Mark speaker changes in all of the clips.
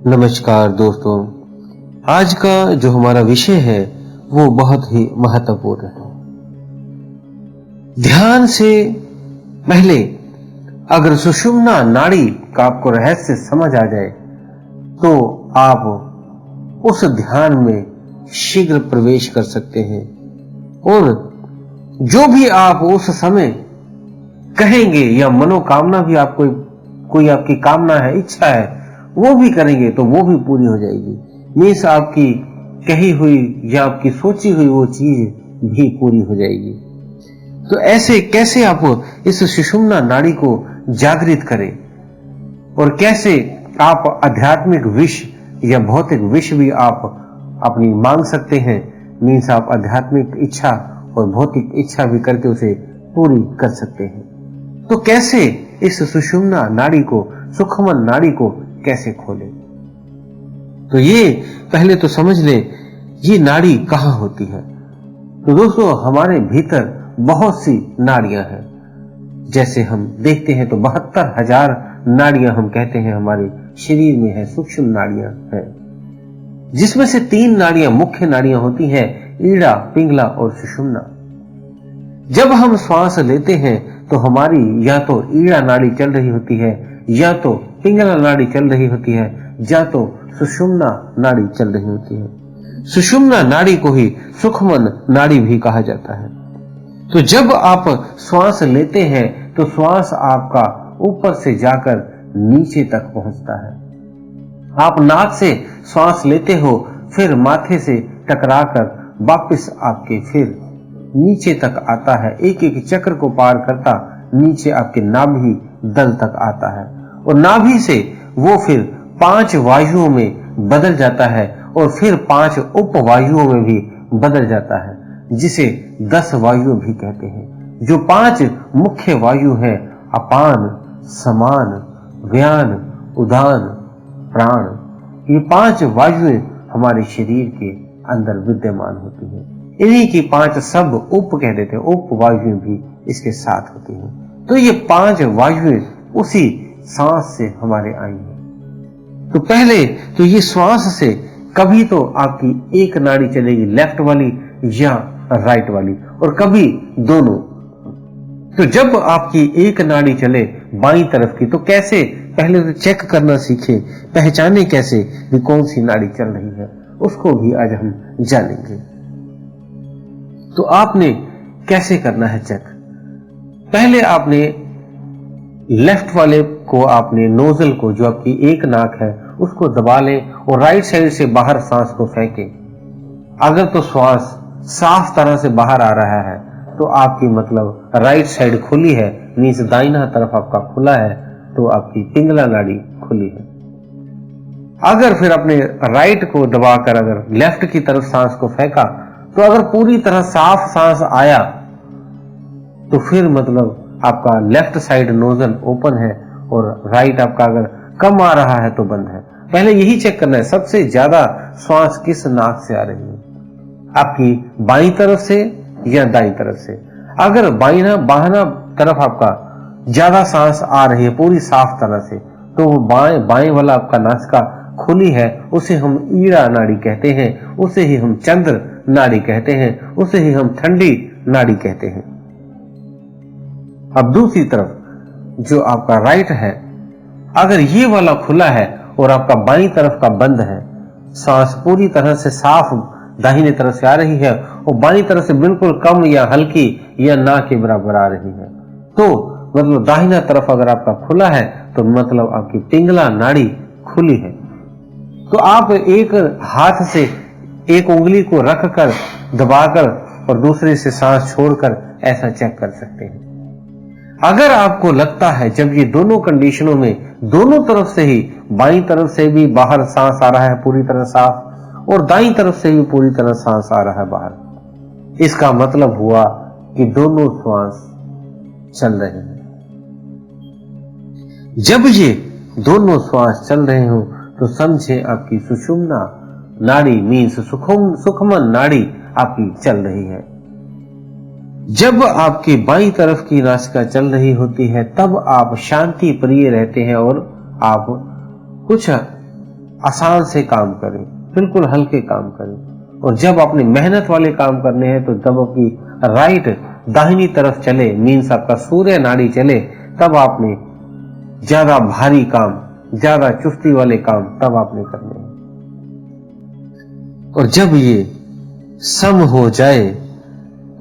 Speaker 1: नमस्कार दोस्तों। आज का जो हमारा विषय है वो बहुत ही महत्वपूर्ण है। ध्यान से पहले अगर सुषुम्ना नाड़ी का आपको रहस्य समझ आ जाए तो आप उस ध्यान में शीघ्र प्रवेश कर सकते हैं और जो भी आप उस समय कहेंगे या मनोकामना भी आपको कोई आपकी कामना है, इच्छा है, वो भी करेंगे तो वो भी पूरी हो जाएगी। मीन्स आपकी कही हुई या आपकी सोची हुई वो चीज भी पूरी हो जाएगी। तो ऐसे कैसे आप इस सुषुम्ना नाड़ी को जागृत करें और कैसे आप आध्यात्मिक विष या भौतिक विष भी आप अपनी मांग सकते हैं। मीन्स आप आध्यात्मिक इच्छा और भौतिक इच्छा भी करके उसे पूरी कर सकते हैं। तो कैसे इस सुषुम्ना नाड़ी को, सुखमन नाड़ी को कैसे खोलें? तो ये पहले तो समझ लें ये नाड़ी कहां होती है। तो दोस्तों हमारे भीतर बहुत सी नाड़ियां हैं। जैसे हम देखते हैं तो 72,000 नाड़ियां हम कहते हैं हमारे शरीर में है, सूक्ष्म नाड़ियां हैं, जिसमें से 3 नाड़ियां मुख्य नाड़ियां होती हैं, ईड़ा, पिंगला और सुषुम्ना। जब हम श्वास लेते हैं तो हमारी या तो ईड़ा नाड़ी चल रही होती है, या तो पिंगला नाड़ी चल रही होती है, या तो सुषुम्ना नाड़ी चल रही होती है। सुषुम्ना नाड़ी को ही सुखमन नाड़ी भी कहा जाता है। तो जब आप श्वास लेते हैं तो श्वास आपका ऊपर से जाकर नीचे तक पहुंचता है। आप नाक से श्वास लेते हो, फिर माथे से टकराकर वापस आपके फिर नीचे तक आता है, एक एक चक्र को पार करता नीचे आपके नाभि दल तक आता है और नाभि से वो फिर 5 वायुओं में बदल जाता है और फिर 5 उपवायुओं में भी बदल जाता है, जिसे 10 वायु भी कहते हैं। जो 5 मुख्य वायु हैं, अपान, समान, व्यान, उदान, प्राण, ये 5 वायुएं हमारे शरीर के अंदर विद्यमान होती हैं। इन्हीं की 5 सब उप कह देते हैं, उप वायुएं भी इसके साथ होती हैं। तो ये 5 वायुएं उसी सांस से हमारे आई हैं। तो पहले तो ये श्वास से कभी तो आपकी एक नाड़ी चलेगी, लेफ्ट वाली या राइट वाली, और कभी दोनों। तो जब आपकी एक नाड़ी चले बाईं तरफ की, तो कैसे पहले तो चेक करना सीखें, पहचाने कैसे भी कौन सी नाड़ी चल रही है, उसको भी आज हम जानेंगे। तो आपने कैसे करना है चेक? पहले आपने लेफ्ट वाले को, आपने नोजल को, जो आपकी एक नाक है, उसको दबा लें और राइट साइड से बाहर सांस को फेंकें। अगर तो श्वास साफ तरह से बाहर आ रहा है तो आपकी मतलब राइट साइड खुली है, मीन्स दाहिना तरफ आपका खुला है, तो आपकी पिंगला नाड़ी खुली है। अगर फिर अपने राइट को दबाकर अगर लेफ्ट की तरफ सांस को फेंका तो अगर पूरी तरह साफ सांस आया तो फिर मतलब आपका लेफ्ट साइड नोजल ओपन है और राइट आपका अगर कम आ रहा है तो बंद है। पहले यही चेक करना है सबसे ज्यादा श्वास किस नाक से आ रही है, आपकी बाईं तरफ से या दाईं तरफ से। अगर बाहिना तरफ आपका ज्यादा सांस आ रही है पूरी साफ तरह से, तो वो बाएं वाला आपका नासिका खुली है, उसे हम ईड़ा नाड़ी कहते हैं, उसे ही हम चंद्र नाड़ी कहते हैं, उसे ही हम ठंडी नाड़ी कहते हैं। अब दूसरी तरफ जो आपका राइट है, अगर ये वाला खुला है और आपका बाईं तरफ का बंद है, सांस पूरी तरह से साफ दाहिने तरफ से आ रही है और बाईं तरफ से बिल्कुल कम या हल्की या ना के बराबर आ रही है, तो मतलब दाहिना तरफ अगर आपका खुला है तो मतलब आपकी पिंगला नाड़ी खुली है। तो आप एक हाथ से एक उंगली को रखकर दबाकर और दूसरे से सांस छोड़कर ऐसा चेक कर सकते हैं। अगर आपको लगता है जब ये दोनों कंडीशनों में दोनों तरफ से ही, बाईं तरफ से भी बाहर सांस आ रहा है पूरी तरह साफ और दाईं तरफ से भी पूरी तरह सांस आ रहा है बाहर, इसका मतलब हुआ कि दोनों श्वास चल रहे हैं। जब ये दोनों श्वास चल रहे हो तो समझे आपकी सुषुम्ना नाड़ी मीन्स सुखमन नाड़ी आपकी चल रही है। जब आपकी बाईं तरफ की नासिका चल रही होती है तब आप शांति प्रिय रहते हैं और आप कुछ आसान से काम करें, बिल्कुल हल्के काम करें। और जब अपनी मेहनत वाले काम करने हैं तो जब आपकी राइट दाहिनी तरफ चले, मीन्स आपका सूर्य नाड़ी चले, तब आपने ज्यादा भारी काम, ज्यादा चुस्ती वाले काम तब आपने करने हैं। और जब ये सम हो जाए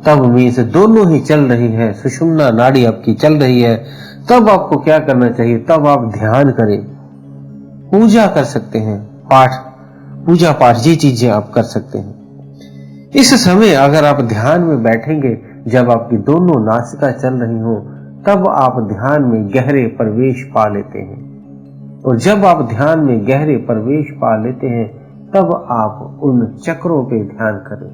Speaker 1: तब मीन्स दोनों ही चल रही है, सुषुम्ना नाड़ी आपकी चल रही है, तब आपको क्या करना चाहिए? तब आप ध्यान करें, पूजा कर सकते हैं, पाठ, पूजा पाठ, ये चीजें आप कर सकते हैं। इस समय अगर आप ध्यान में बैठेंगे, जब आपकी दोनों नासिका चल रही हो, तब आप ध्यान में गहरे प्रवेश पा लेते हैं। और जब आप ध्यान में गहरे प्रवेश पा लेते हैं, तब आप उन चक्रों पे ध्यान करें।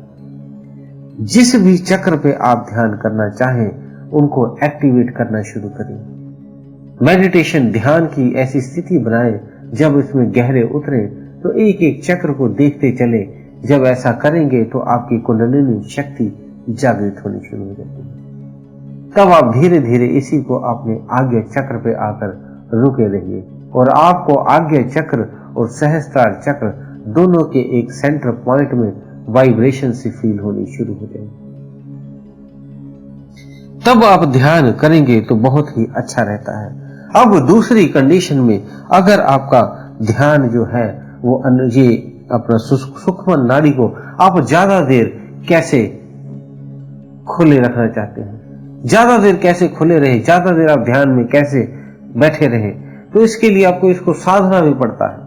Speaker 1: जिस भी चक्र पे आप ध्यान करना चाहें, उनको एक्टिवेट करना शुरू करें। मेडिटेशन, ध्यान की ऐसी स्थिति बनाएं जब इसमें गहरे उतरे तो एक एक चक्र को देखते चले। जब ऐसा करेंगे तो आपकी कुंडलिनी शक्ति जागृत होनी शुरू हो जाती है। तब आप धीरे धीरे इसी को अपने आज्ञा चक्र पे आकर रुके रहिए और आपको आज्ञा चक्र और सहस्त्रार चक्र दोनों के एक सेंटर पॉइंट में वाइब्रेशन से फील होनी शुरू हो जाएगी। तब आप ध्यान करेंगे तो बहुत ही अच्छा रहता है। अब दूसरी कंडीशन में, अगर आपका ध्यान जो है वो ये अपना सूक्ष्म नाड़ी को आप ज्यादा देर कैसे खुले रखना चाहते हैं, ज्यादा देर कैसे खुले रहे, ज्यादा देर आप ध्यान में कैसे बैठे रहे, तो इसके लिए आपको इसको साधना भी पड़ता है।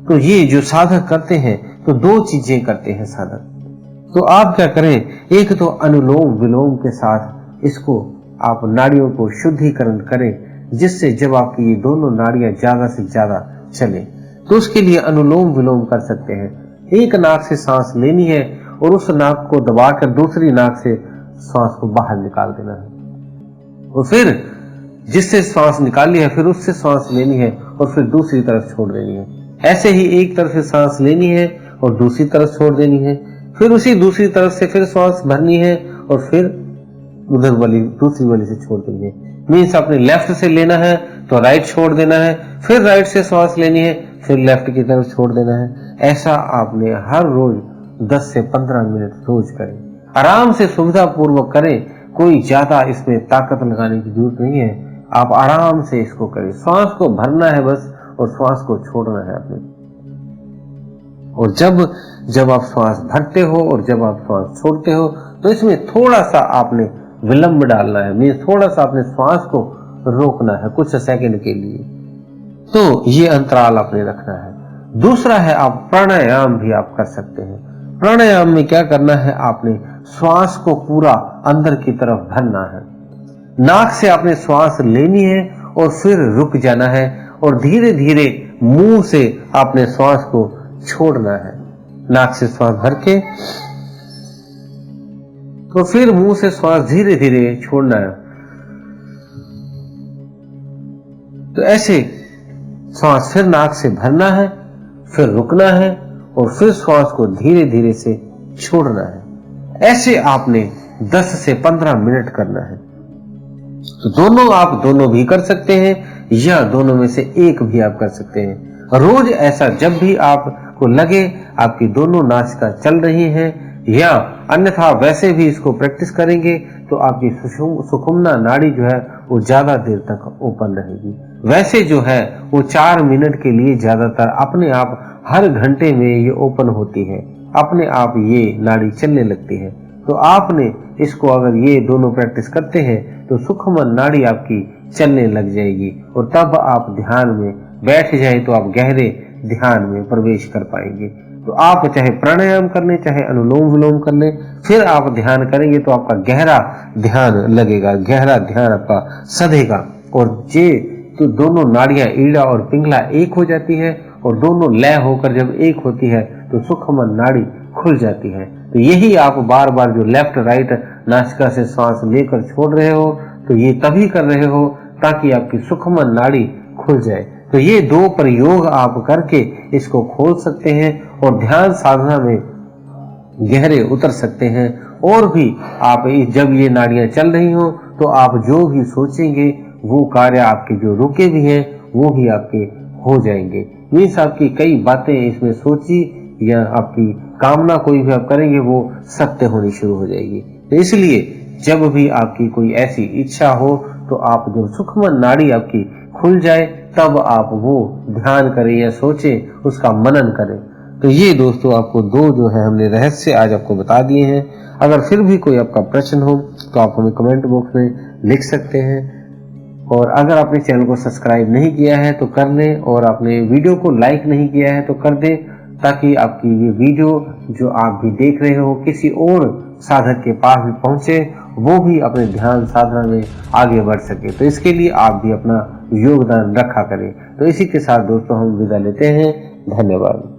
Speaker 1: तो ये जो साधक करते हैं, तो दो चीजें करते हैं साधक। तो आप क्या करें, एक तो अनुलोम विलोम के साथ इसको आप नाड़ियों को शुद्धिकरण करें, जिससे जब आपकी ये दोनों नाड़ियां ज्यादा से ज्यादा चले, तो उसके लिए अनुलोम विलोम कर सकते हैं। एक नाक से सांस लेनी है और उस नाक को दबाकर दूसरी नाक से सांस को बाहर निकाल देना है। और फिर जिससे सांस निकाली है, फिर उससे सांस लेनी है और फिर दूसरी तरफ छोड़ देनी है। ऐसे ही एक तरफ से सांस लेनी है और दूसरी तरफ छोड़ देनी है, फिर उसी दूसरी तरफ से फिर सांस भरनी है और फिर उधर वाली दूसरी वाली से छोड़ देनी है। मीन्स आपने लेफ्ट से लेना है तो राइट छोड़ देना है, फिर राइट से सांस लेनी है, फिर लेफ्ट की तरफ छोड़ देना है। ऐसा आपने हर रोज 10 से 15 मिनट रोज करें। आराम से सुविधा पूर्वक करें, कोई ज्यादा इसमें ताकत लगाने की जरूरत नहीं है। आप आराम से इसको करें, श्वास को भरना है बस और श्वास को छोड़ना है आपने। और जब आप श्वास भरते हो और जब आप श्वास छोड़ते हो, तो इसमें थोड़ा सा आपने विलंब डालना है, मीन्स थोड़ा सा आपने श्वास को रोकना है कुछ सेकंड के लिए। तो ये अंतराल आपने रखना है। दूसरा है, आप प्राणायाम भी आप कर सकते हैं। प्राणायाम में क्या करना है, आपने श्वास को पूरा अंदर की तरफ भरना है। नाक से आपने श्वास लेनी है और फिर रुक जाना है और धीरे धीरे मुंह से आपने श्वास को छोड़ना है। नाक से श्वास भर के तो फिर मुंह से श्वास धीरे धीरे छोड़ना है। तो ऐसे श्वास फिर नाक से भरना है, फिर रुकना है और फिर श्वास को धीरे धीरे से छोड़ना है। ऐसे आपने 10 से 15 मिनट करना है। तो दोनों आप दोनों भी कर सकते हैं या दोनों में से एक भी आप कर सकते हैं। रोज ऐसा जब भी आपको लगे आपकी दोनों नासिका चल रही हैं, या अन्यथा वैसे भी इसको प्रैक्टिस करेंगे तो आपकी सुषुम्ना नाड़ी जो है वो ज्यादा देर तक ओपन रहेगी। वैसे जो है वो 4 मिनट के लिए ज्यादातर अपने आप हर घंटे में ये ओपन होती है, अपने आप ये नाड़ी चलने लगती है। तो आपने इसको अगर ये दोनों प्रैक्टिस करते हैं तो सूक्ष्म नाड़ी आपकी चलने लग जाएगी और तब आप ध्यान में बैठ जाए तो आप गहरे ध्यान में प्रवेश कर पाएंगे। तो आप चाहे प्राणायाम कर लें, चाहे अनुलोम विलोम कर लें, फिर आप ध्यान करेंगे तो आपका गहरा ध्यान लगेगा, गहरा ध्यान आपका सधेगा। और ये तो दोनों नाड़ियां ईड़ा और पिंगला एक हो जाती है और दोनों लय होकर जब एक होती है तो सूक्ष्म नाड़ी खुल जाती है। तो यही आप बार बार जो लेफ्ट राइट नासिका से सांस लेकर छोड़ रहे हो, तो ये तभी कर रहे हो ताकि आपकी सूक्ष्म नाड़ी खुल जाए। तो ये 2 प्रयोग आप करके इसको खोल सकते हैं और ध्यान साधना में गहरे उतर सकते हैं। और भी आप जब ये नाड़ियां चल रही हो तो आप जो भी सोचेंगे वो कार्य आपके जो रुके भी हैं वो भी आपके हो जाएंगे। मीन्स आपकी कई बातें इसमें सोची या आपकी कामना कोई भी आप करेंगे वो सत्य होनी शुरू हो जाएगी। तो इसलिए जब भी आपकी कोई ऐसी इच्छा हो तो आप जो सूक्ष्म नाड़ी आपकी खुल जाए तब आप वो ध्यान करें या सोचें, उसका मनन करें। तो ये दोस्तों आपको दो जो है हमने रहस्य आज आपको बता दिए हैं। अगर फिर भी कोई आपका प्रश्न हो तो आप हमें कमेंट बॉक्स में लिख सकते हैं। और अगर आपने चैनल को सब्सक्राइब नहीं किया है तो कर लें, और आपने वीडियो को लाइक नहीं किया है तो कर दें, ताकि आपकी ये वीडियो जो आप भी देख रहे हो किसी और साधक के पास भी पहुंचे, वो भी अपने ध्यान साधना में आगे बढ़ सके। तो इसके लिए आप भी अपना योगदान रखा करें। तो इसी के साथ दोस्तों हम विदा लेते हैं। धन्यवाद।